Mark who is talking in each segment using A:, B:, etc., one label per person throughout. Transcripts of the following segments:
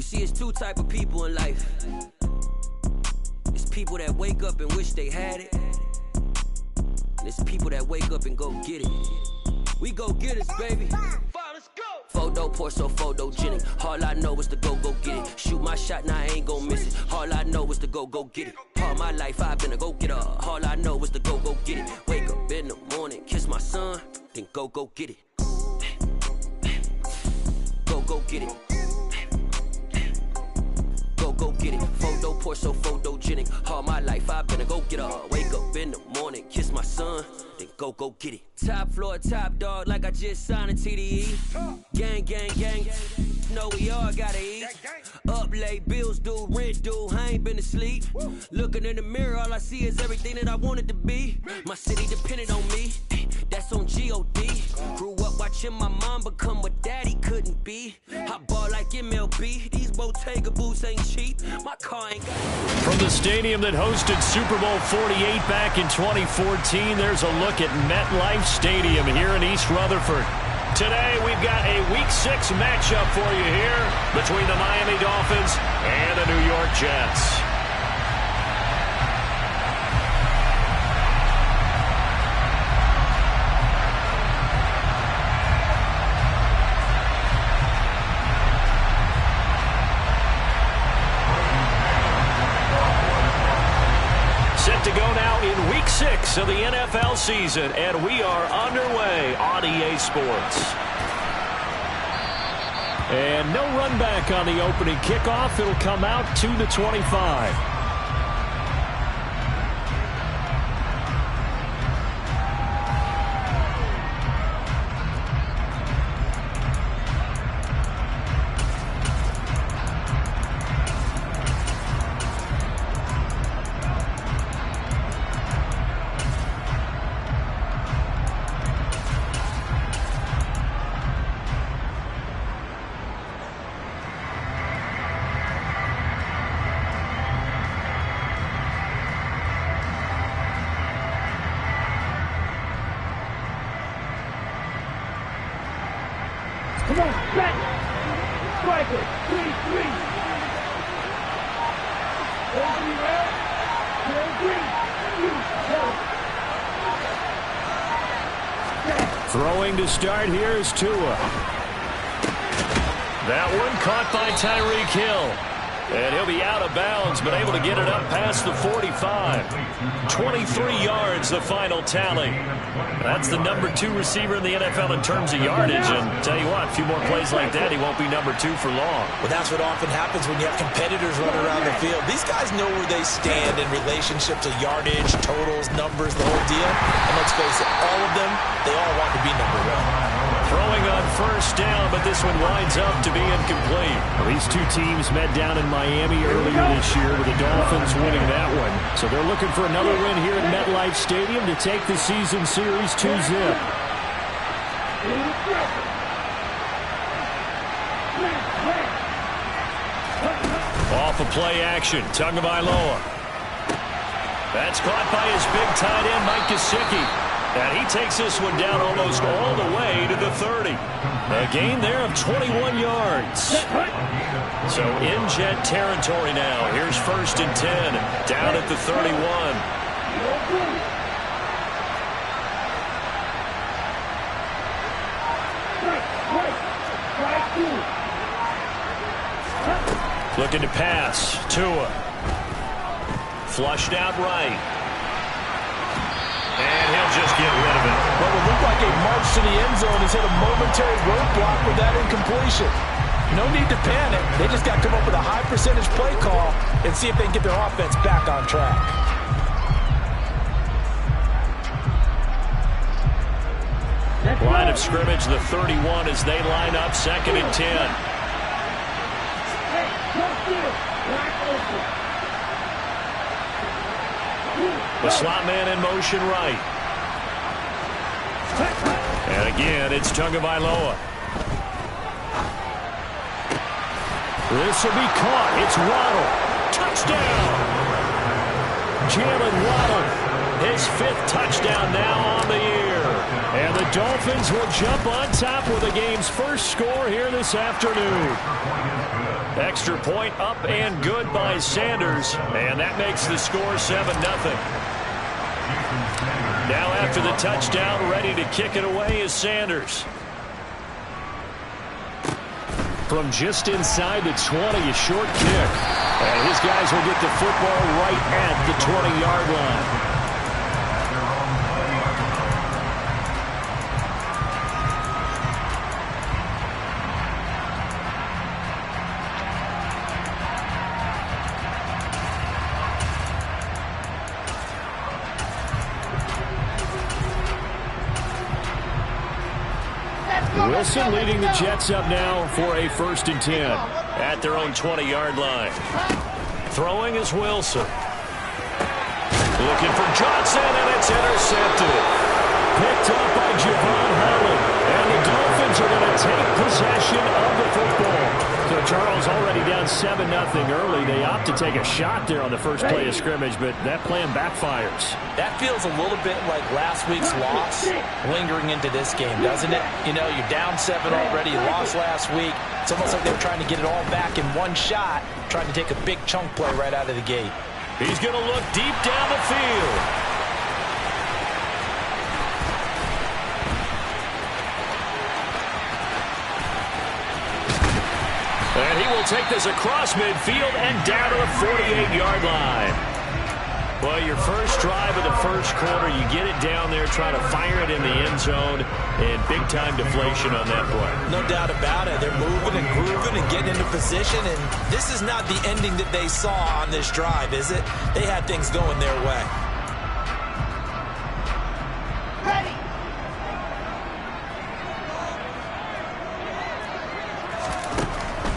A: See, it's two type of people in life. It's people that wake up and wish they had it. And it's people that wake up and go get it. We go get it, baby. Let's go. Photo pour so photogenic. All I know is to go get it. Shoot my shot, now I ain't gon' miss it. All I know is to go get it. All my life I've been a go-getter. All I know is to go get it. Wake up in the morning, kiss my son, then go get it. Go get it. Go get it. Photo pour so photogenic. All my life I've been a go-getter. Wake up in the morning, kiss my son, then go get it. Top floor, top dog, like I just signed a TDE. Gang, know we all gotta eat. Up late, bills due, rent due, I ain't been asleep. Looking in the mirror, all I see is everything that I wanted to be. My city depended on me, that's on G.O.D. Grew up watching my mom become what daddy couldn't be. I ball like MLB, these Bottega boots ain't cheap. My car ain't got...
B: From the stadium that hosted Super Bowl 48 back in 2014, there's a look at MetLife Stadium here in East Rutherford. Today, we've got a Week 6 matchup for you here between the Miami Dolphins and the New York Jets. Set to go now in Week 6 of the NFL season, and we are underway on EA Sports. And no run back on the opening kickoff. It'll come out to the 25.
C: Come on, back! Striker, 3-3! Over red,
B: Throwing to start here is Tua. That one caught by Tyreek Hill. And he'll be out of bounds, but able to get it up past the 45. 23 yards, the final tally. That's the number 2 receiver in the NFL in terms of yardage. And tell you what, a few more plays like that, he won't be number 2 for long.
D: Well, that's what often happens when you have competitors running around the field. These guys know where they stand in relationship to yardage, totals, numbers, the whole deal. And let's face it, all of them, they all want to be number 1.
B: Throwing on first down, but this one winds up to be incomplete. Well, these two teams met down in Miami earlier this year with the Dolphins winning that one. So they're looking for another win here at MetLife Stadium to take the season series 2-zip. Off of play action, Tagovailoa. That's caught by his big tight end, Mike Gesicki. And he takes this one down almost all the way to the 30. A gain there of 21 yards. So in Jet territory now. Here's 1st and 10 down at the 31. Looking to pass. Tua. Flushed out right. And he'll just get rid of it.
E: Well, it looked like a march to the end zone has hit a momentary roadblock with that incompletion. No need to panic. They just got to come up with a high percentage play call and see if they can get their offense back on track.
B: Line of scrimmage, the 31 as they line up 2nd and 10. The slot man in motion right. And again, it's Tagovailoa. This will be caught. It's Waddle. Touchdown! Jalen Waddle his 5th touchdown now on the year. And the Dolphins will jump on top with the game's first score here this afternoon. Extra point up and good by Sanders, and that makes the score 7-0. Now after the touchdown, ready to kick it away is Sanders. From just inside the 20, a short kick. And his guys will get the football right at the 20-yard line. Wilson leading the Jets up now for a 1st and 10 at their own 20-yard line. Throwing is Wilson. Looking for Johnson, and it's intercepted. Picked up by Javon Holland. And the Dolphins are going to take possession of the football. So Charles already down 7-0 early. They opt to take a shot there on the first play of scrimmage, but that plan backfires.
E: That feels a little bit like last week's loss lingering into this game, doesn't it? You know, you're down 7 already. You lost last week. It's almost like they were trying to get it all back in one shot, trying to take a big chunk play right out of the gate.
B: He's going to look deep down the field. And he will take this across midfield and down to the 48-yard line. Well, your first drive of the first quarter, you get it down there, try to fire it in the end zone, and big-time deflation on that play.
D: No doubt about it. They're moving and grooving and getting into position, and this is not the ending that they saw on this drive, is it? They had things going their way.
C: Ready.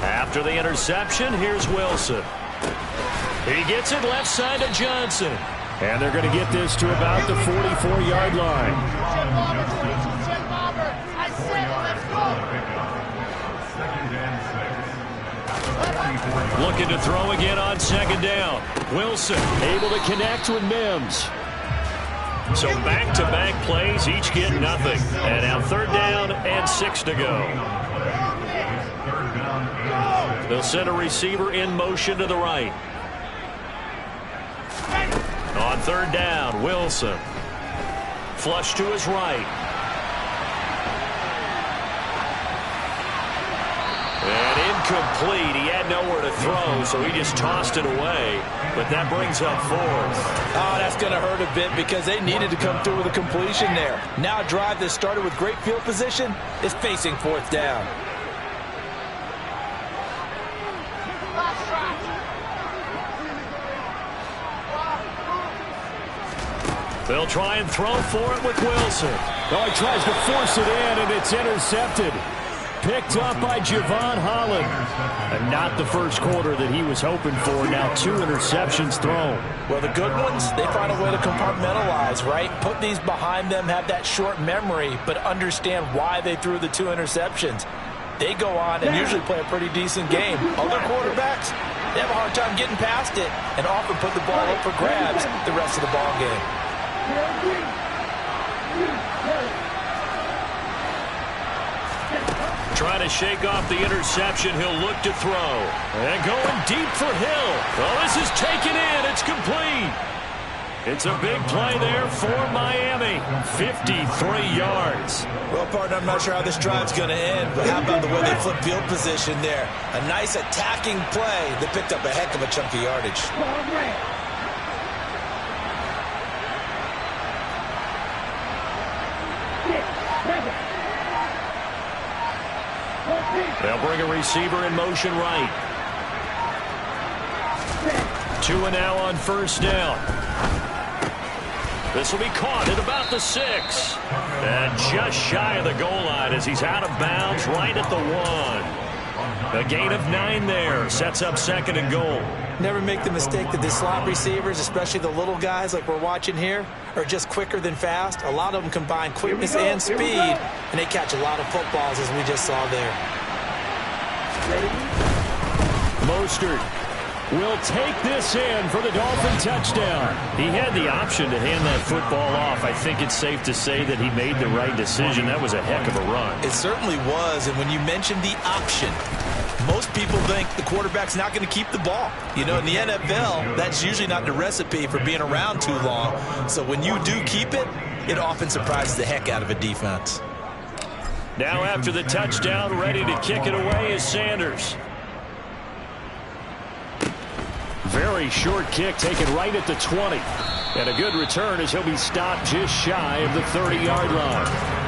B: After the interception, here's Wilson. He gets it left side to Johnson. And they're going to get this to about the 44-yard line.
C: I said, let's go.
B: Looking to throw again on 2nd down. Wilson able to connect with Mims. So back-to-back plays, each get nothing. And now 3rd down and 6 to go. They'll send a receiver in motion to the right. On 3rd down, Wilson. Flush to his right. And incomplete. He had nowhere to throw, so he just tossed it away. But that brings up 4th.
E: Oh, that's going to hurt a bit because they needed to come through with a completion there. Now a drive that started with great field position is facing 4th down.
B: They'll try and throw for it with Wilson. Oh, he tries to force it in, and it's intercepted. Picked up by Javon Holland. And not the first quarter that he was hoping for. Now 2 interceptions thrown.
E: Well, the good ones, they find a way to compartmentalize, right? Put these behind them, have that short memory, but understand why they threw the 2 interceptions. They go on and usually play a pretty decent game. Other quarterbacks, they have a hard time getting past it and often put the ball up for grabs the rest of the ball game.
B: Trying to shake off the interception. He'll look to throw. And going deep for Hill. Well, this is taken in. It's complete. It's a big play there for Miami. 53 yards.
D: Well, partner, I'm not sure how this drive's going to end, but how about the way they flip field position there? A nice attacking play that picked up a heck of a chunk of yardage.
B: They'll bring a receiver in motion right. 2 and now on 1st down. This will be caught at about the 6. And just shy of the goal line as he's out of bounds right at the 1. A gain of 9 there. Sets up 2nd and goal.
E: Never make the mistake that the slot receivers, especially the little guys like we're watching here, are just quicker than fast. A lot of them combine quickness and speed, and they catch a lot of footballs as we just saw there.
B: Mostert will take this in for the Dolphin touchdown. He had the option to hand that football off. I think it's safe to say that he made the right decision. That was a heck of a run.
D: It certainly was, and when you mentioned the option, most people think the quarterback's not going to keep the ball. You know, in the NFL, that's usually not the recipe for being around too long. So when you do keep it, it often surprises the heck out of a defense.
B: Now after the touchdown, ready to kick it away is Sanders. Very short kick taken right at the 20. And a good return as he'll be stopped just shy of the 30-yard line.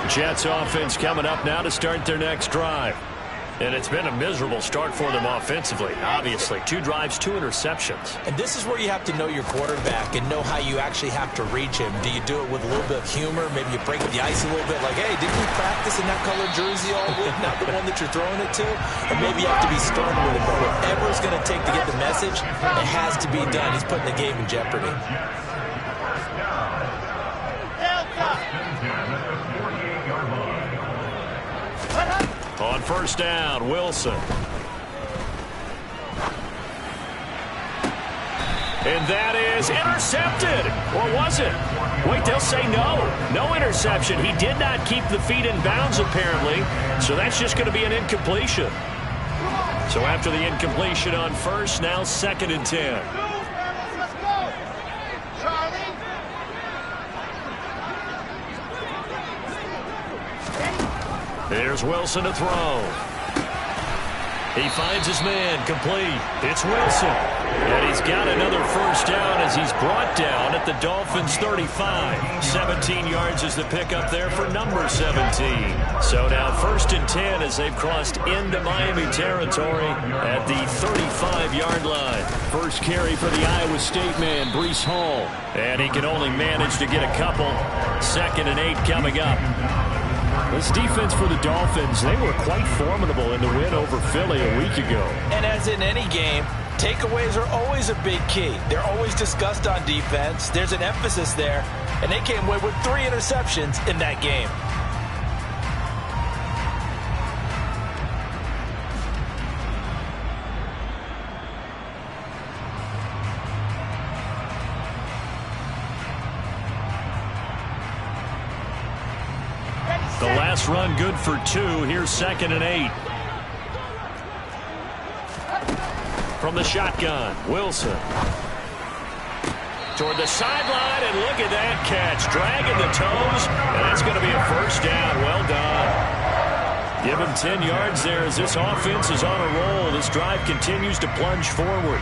B: Jets offense coming up now to start their next drive. And it's been a miserable start for them offensively, obviously. 2 drives, 2 interceptions.
D: And this is where you have to know your quarterback and know how you actually have to reach him. Do you do it with a little bit of humor? Maybe you break the ice a little bit, like, hey, didn't we practice in that colored jersey all week? Not the one that you're throwing it to? And maybe you have to be stern with it. But whatever it's going to take to get the message, it has to be done. He's putting the game in jeopardy.
B: On first down, Wilson. And that is intercepted. Or was it? Wait, they'll say no. No interception. He did not keep the feet in bounds, apparently. So that's just going to be an incompletion. So after the incompletion on first, now 2nd and 10. There's Wilson to throw. He finds his man, complete. It's Wilson. And he's got another first down as he's brought down at the Dolphins' 35. 17 yards is the pickup there for number 17. So now 1st and 10 as they've crossed into Miami territory at the 35-yard line. First carry for the Iowa State man, Breece Hall. And he can only manage to get a couple. 2nd and 8 coming up. This defense for the Dolphins, they were quite formidable in the win over Philly a week ago.
E: And as in any game, takeaways are always a big key. They're always discussed on defense. There's an emphasis there, and they came away with 3 interceptions in that game.
B: The last run good for 2. Here's 2nd and 8. From the shotgun, Wilson. Toward the sideline, and look at that catch. Dragging the toes, and that's going to be a first down. Well done. Give him 10 yards there as this offense is on a roll. This drive continues to plunge forward.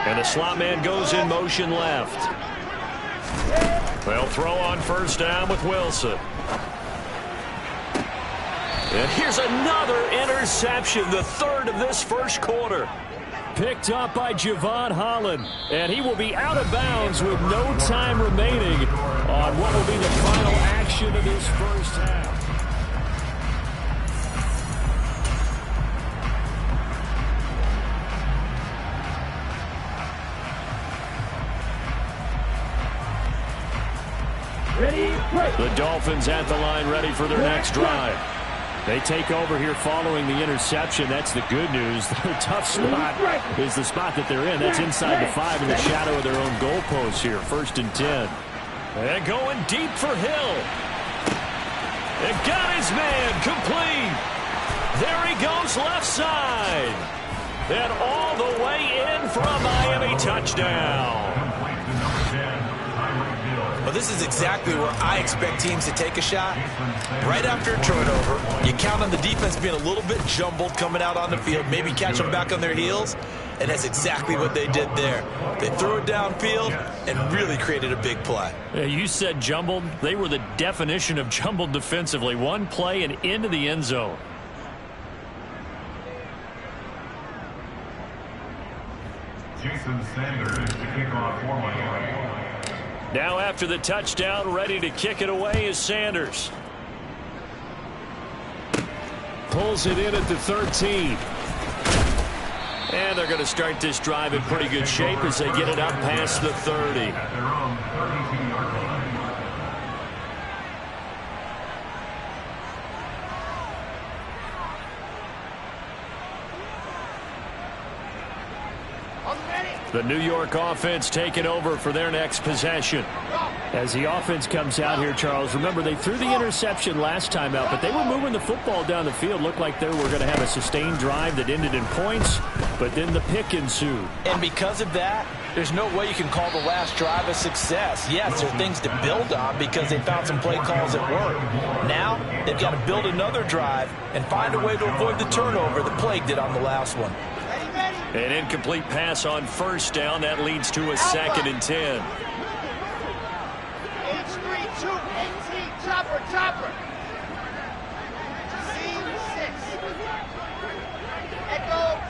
B: And the slot man goes in motion left. They'll throw on first down with Wilson. And here's another interception, the 3rd of this first quarter. Picked up by Javon Holland. And he will be out of bounds with no time remaining on what will be the final action of this first half. The Dolphins at the line ready for their next drive. They take over here following the interception. That's the good news. Their tough spot is the spot that they're in. That's inside the 5 in the shadow of their own goalpost here. 1st and 10. And going deep for Hill. And got his man complete. There he goes left side. And all the way in for a Miami touchdown.
D: Well, this is exactly where I expect teams to take a shot. Right after a turnover, you count on the defense being a little bit jumbled coming out on the field, maybe catch them back on their heels, and that's exactly what they did there. They threw it downfield and really created a big play.
B: Yeah, you said jumbled. They were the definition of jumbled defensively. One play and into the end zone.
C: Jason Sanders to kick off for Miami.
B: Now after the touchdown, ready to kick it away is Sanders. Pulls it in at the 13. And they're going to start this drive in pretty good shape as they get it up past the 30.
C: At their own 32-yard line.
B: The New York offense taking over for their next possession.
F: As the offense comes out here, Charles, remember they threw the interception last time out, but they were moving the football down the field. Looked like they were going to have a sustained drive that ended in points, but then the pick ensued.
E: And because of that, there's no way you can call the last drive a success. Yes, there are things to build on because they found some play calls that work. Now, they've got to build another drive and find a way to avoid the turnover the Plague did on the last one.
B: An incomplete pass on first down. That leads to a 2nd and 10.
C: H3, 2, 18, chopper. C6. Echo.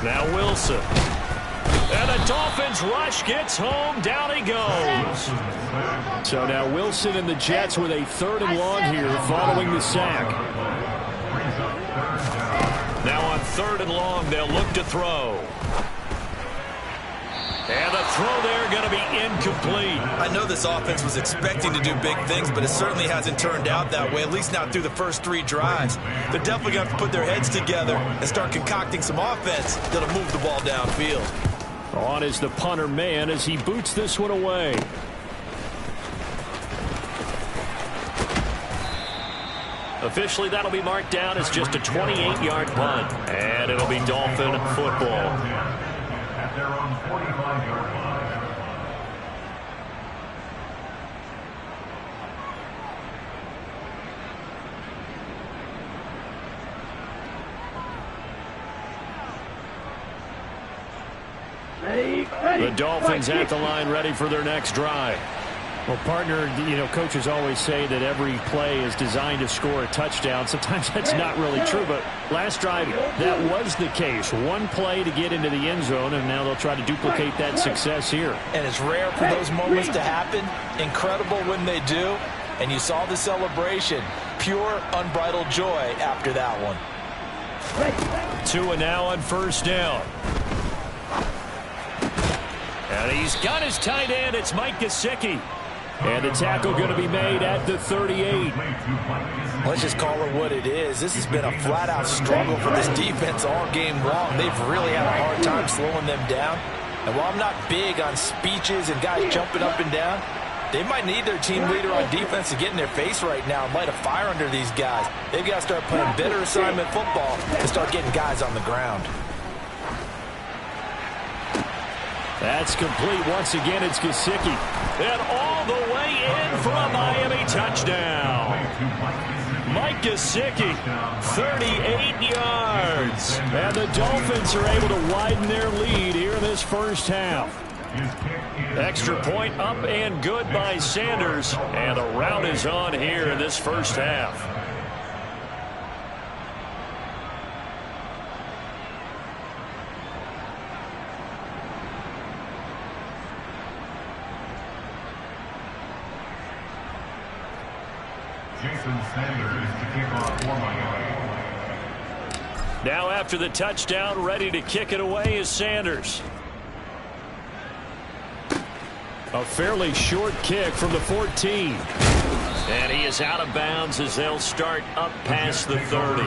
B: Now Wilson. And the Dolphins rush gets home. Down he goes.
F: So now Wilson and the Jets with a 3rd and long here following the sack.
B: Now on 3rd and long, they'll look to throw. And the throw there going to be incomplete.
D: I know this offense was expecting to do big things, but it certainly hasn't turned out that way, at least not through the first 3 drives. They're definitely going to have to put their heads together and start concocting some offense that'll move the ball downfield.
F: On is the punter man as he boots this one away.
B: Officially, that'll be marked down as just a 28-yard punt. And it'll be Dolphin football.
C: At their own 45-yard line.
B: The Dolphins at the line ready for their next drive.
F: Well, partner, coaches always say that every play is designed to score a touchdown. Sometimes that's not really true, but last drive, that was the case. One play to get into the end zone, and now they'll try to duplicate that success here.
E: And it's rare for those moments to happen. Incredible when they do. And you saw the celebration. Pure, unbridled joy after that one.
B: 2 and now on first down. And he's got his tight end. It's Mike Gesicki.
F: And the tackle going to be made at the 38.
E: Let's just call it what it is. This has been a flat-out struggle for this defense all game long. They've really had a hard time slowing them down. And while I'm not big on speeches and guys jumping up and down, they might need their team leader on defense to get in their face right now and light a fire under these guys. They've got to start playing better assignment football and start getting guys on the ground.
B: That's complete. Once again, it's Gesicki. And all the way in for a Miami touchdown. Mike Gesicki, 38 yards. And the Dolphins are able to widen their lead here in this first half. Extra point up and good by Sanders. And the rout is on here in this first half.
C: Jason Sanders to kick off for Miami.
B: Now after the touchdown, ready to kick it away is Sanders. A fairly short kick from the 14. And he is out of bounds as they'll start up past the 30.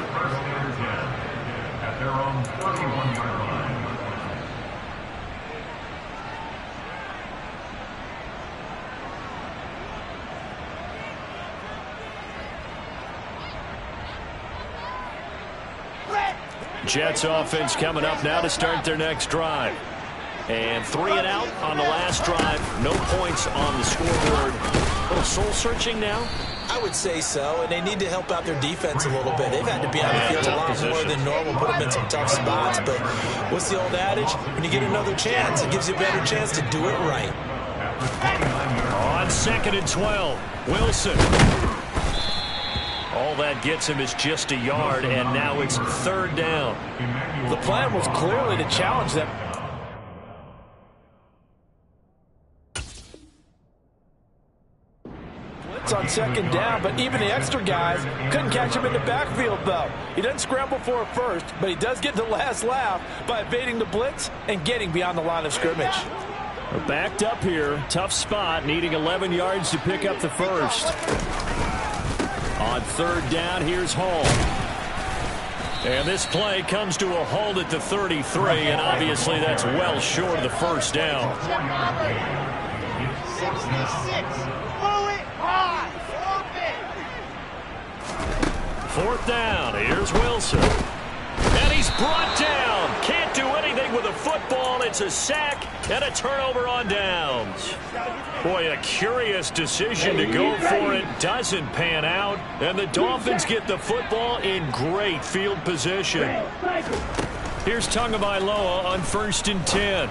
C: At their own 31-yard line.
B: Jets offense coming up now to start their next drive. And 3 and out on the last drive. No points on the scoreboard. A little soul-searching now?
D: I would say so, and they need to help out their defense a little bit. They've had to be on the field a lot more than normal, put them in some tough spots. But what's the old adage? When you get another chance, it gives you a better chance to do it right.
B: On 2nd and 12, Wilson. all that gets him is just a yard, and now it's 3rd down.
E: The plan was clearly to challenge them. On 2nd down, but even the extra guys couldn't catch him in the backfield, though. He doesn't scramble for a first, but he does get the last laugh by evading the blitz and getting beyond the line of scrimmage.
F: We're backed up here. Tough spot, needing 11 yards to pick up the first. On 3rd down, here's Hall. And this play comes to a halt at the 33, and obviously that's well short of the first down.
G: 66.
B: 4th down. Here's Wilson. And he's brought down. Can't do anything with a football. It's a sack and a turnover on downs. Boy, a curious decision to go for it. Doesn't pan out. And the Dolphins get the football in great field position. Here's Tagovailoa on 1st and 10.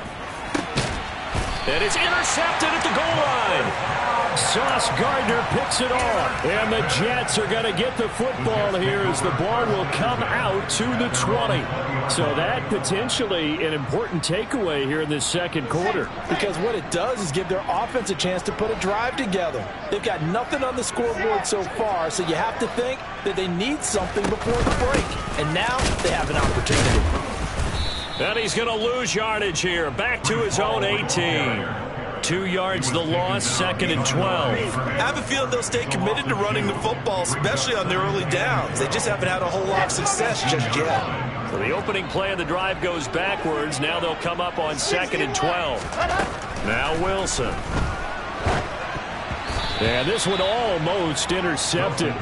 B: And it's intercepted at the goal line. Sauce Gardner picks it off. And the Jets are going to get the football here as the ball will come out to the 20. So that potentially an important takeaway here in this 2nd quarter.
E: Because what it does is give their offense a chance to put a drive together. They've got nothing on the scoreboard so far, so you have to think that they need something before the break. And now they have an opportunity.
B: And he's going to lose yardage here. Back to his own 18. 2 yards the loss, 2nd and 12.
D: I have a feeling they'll stay committed to running the football, especially on their early downs. They just haven't had a whole lot of success just yet.
B: So the opening play of the drive goes backwards. Now they'll come up on 2nd and 12. Now Wilson. And this one almost intercepted.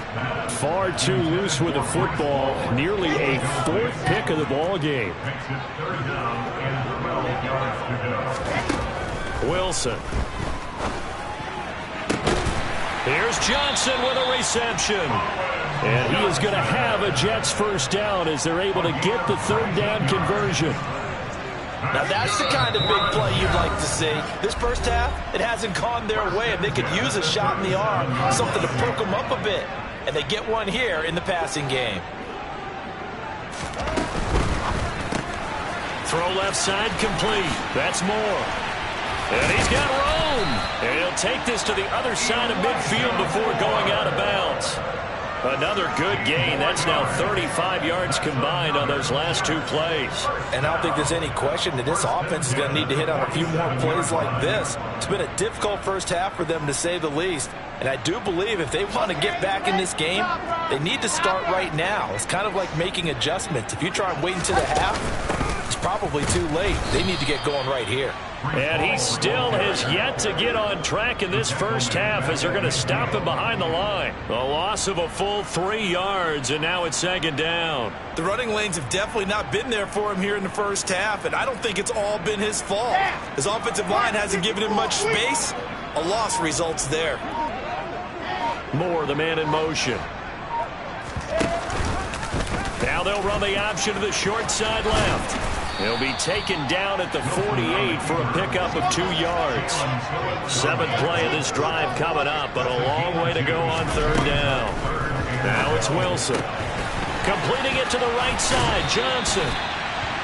B: Far too loose with the football. Nearly a 4th pick of the ball game. Wilson. Here's Johnson with a reception. And he is going to have a Jets first down as they're able to get the 3rd down conversion.
E: Now that's the kind of big play you'd like to see. This first half, it hasn't gone their way, and they could use a shot in the arm, something to perk them up a bit. And they get one here in the passing game.
B: Throw left side complete. That's Moore. And he's got room. And he'll take this to the other side of midfield before going out of bounds. Another good gain. That's now 35 yards combined on those last 2 plays.
E: And I don't think there's any question that this offense is going to need to hit on a few more plays like this. It's been a difficult first half for them, to say the least. And I do believe if they want to get back in this game, they need to start right now. It's kind of like making adjustments. If you try and wait until the half, it's probably too late. They need to get going right here.
B: And he still has yet to get on track in this first half as they're going to stop him behind the line. A loss of a full 3 yards, and now it's 2nd down.
D: The running lanes have definitely not been there for him here in the first half, and I don't think it's all been his fault. His offensive line hasn't given him much space. A loss results there.
B: Moore, the man in motion. Now they'll run the option to the short side left. He'll be taken down at the 48 for a pickup of 2 yards. 7th play of this drive coming up, but a long way to go on 3rd down. Now it's Wilson. Completing it to the right side, Johnson.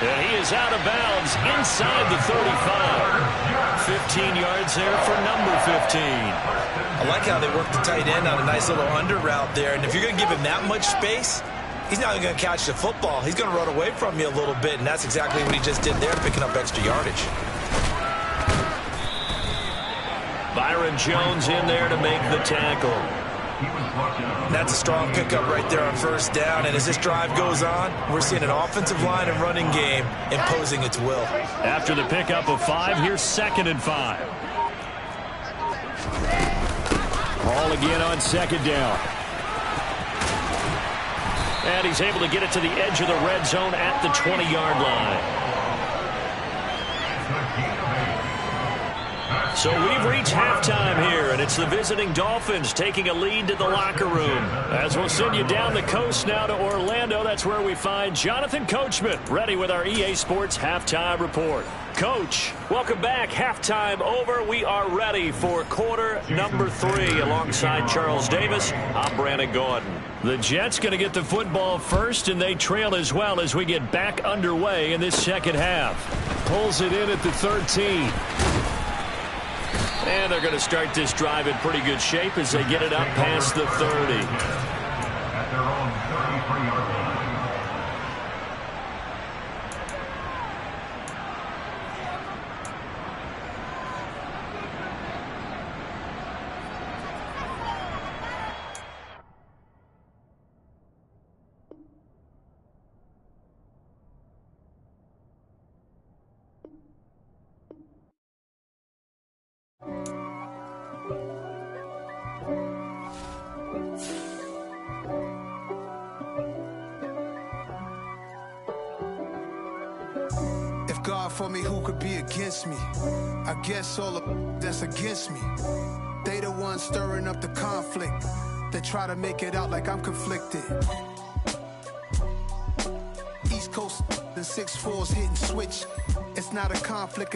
B: And he is out of bounds inside the 35. 15 yards there for number 15.
D: I like how they work the tight end on a nice little under route there. And if you're going to give him that much space, he's not going to catch the football. He's going to run away from you a little bit, and that's exactly what he just did there, picking up extra yardage.
B: Byron Jones in there to make the tackle.
D: That's a strong pickup right there on 1st down, and as this drive goes on, we're seeing an offensive line and running game imposing its will.
B: After the pickup of 5, here's 2nd and 5.
F: Hall again on 2nd down.
B: And he's able to get it to the edge of the red zone at the 20-yard line. So we've reached halftime here, and it's the visiting Dolphins taking a lead to the locker room. As we'll send you down the coast now to Orlando, that's where we find Jonathan Coachman, ready with our EA Sports Halftime Report. Coach, welcome back. Halftime over. We are ready for quarter number 3. Alongside Charles Davis, I'm Brandon Gordon. The Jets going to get the football first, and they trail as well as we get back underway in this second half.
F: Pulls it in at the 13.
B: And they're going to start this drive in pretty good shape as they get it up past the 30.
C: At their own 33-yard line.
G: God for me, who could be against me? I guess all of that's against me. They the ones stirring up the conflict. They try to make it out like I'm conflicted. East Coast, the 6'4's hitting switch. It's not a conflict of